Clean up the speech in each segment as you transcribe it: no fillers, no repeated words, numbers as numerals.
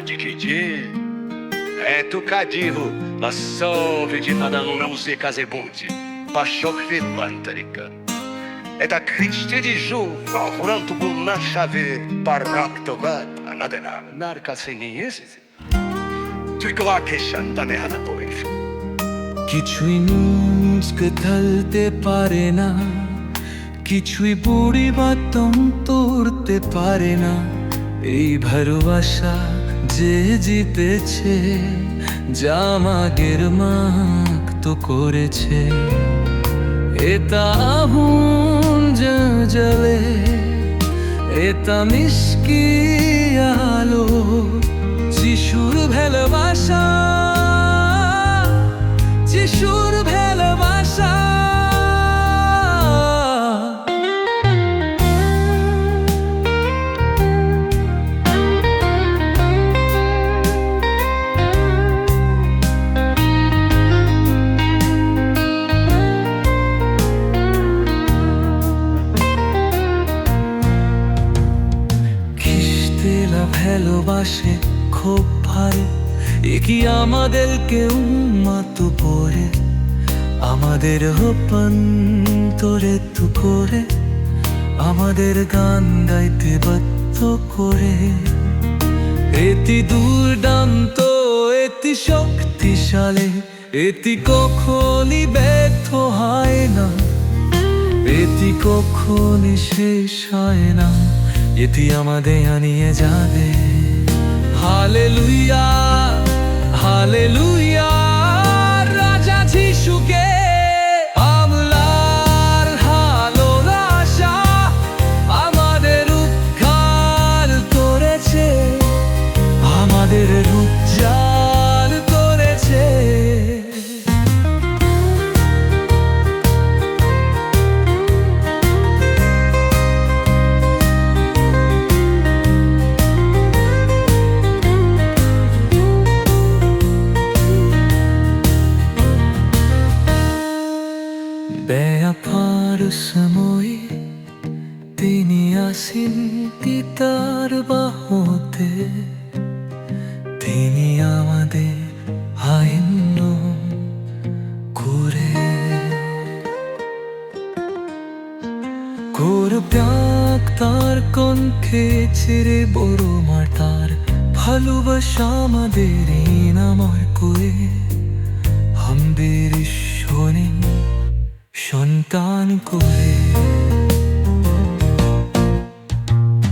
Dikidi, tukadihu, lassove de nana música zebunti, pachokve pantarika. Eta Cristi de Ju, Franto na chave, Paraktogat, Anadena, Narca Seniese. Tuikla Shantane Hanapoif. কিছুই নুজকে ঢালতে পারে না, কিছুই বুড়ি বাতম তোড়তে পারে না। এই ভালোবাসা যে জিতেছে, জামাগের মাগ তো করেছে। এটা আগুন জ্বলে, এটা মিষ্টি আলো, যিশুর ভালোবাসা, যিশুর ভালোবাসা। খ্রিস্টেরা ভালোবাসে খুব ভালো, এ কি আমাদেরকে উন্মাত করে, আমাদের রূপান্তরে তু করে, আমাদের গান গাইতে বাধ্য করে। এটি দুর্দান্ত, এটি শক্তিশালী, এটি কখনই ব্যর্থ হয় না, এটি কখনই শেষ হয় না, এটি আমাদের আনিয়ে যাবে। হালেলুয়া, হালেলুয়া, রাজা যিশুকে আমলার ভালোবাসা আমাদের উদ্ধার করেছে, আমাদের উদ্ধার করেছে। ব্যাপার সময়ে তিনি আসেন পিতার বাহুতে, তিনি আমাদের আইন করে ত্যাগ তার কণ্ঠে ছেড়ে বড় মাতার ভালোবাসা আমাদের নাময় করে আমাদের শোনে সন্তান করে।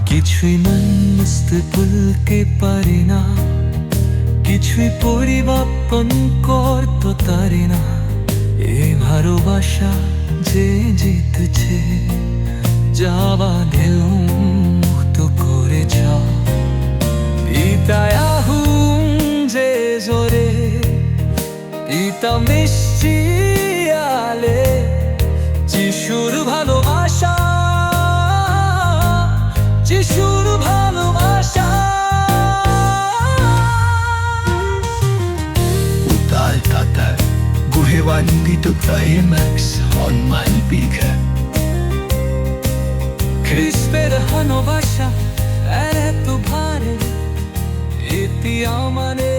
কিছুই মানুষতে ভুলতে পারে না, কিছুই পরিবর্তন করতে পারে না। এই ভালোবাসা যে জিতেছে, যাবাদের মুক্ত করেছে। ইতায় আগুন যে জ্বলে, ইতা মিষ্টি আলে, যিশুর ভালোবাসা, যিশুর ভালোবাসা। Utaltata, guhevandito taemax on malbika. খ্রিস্টের ভালোবাসা এত ভারে, এটি আমাদের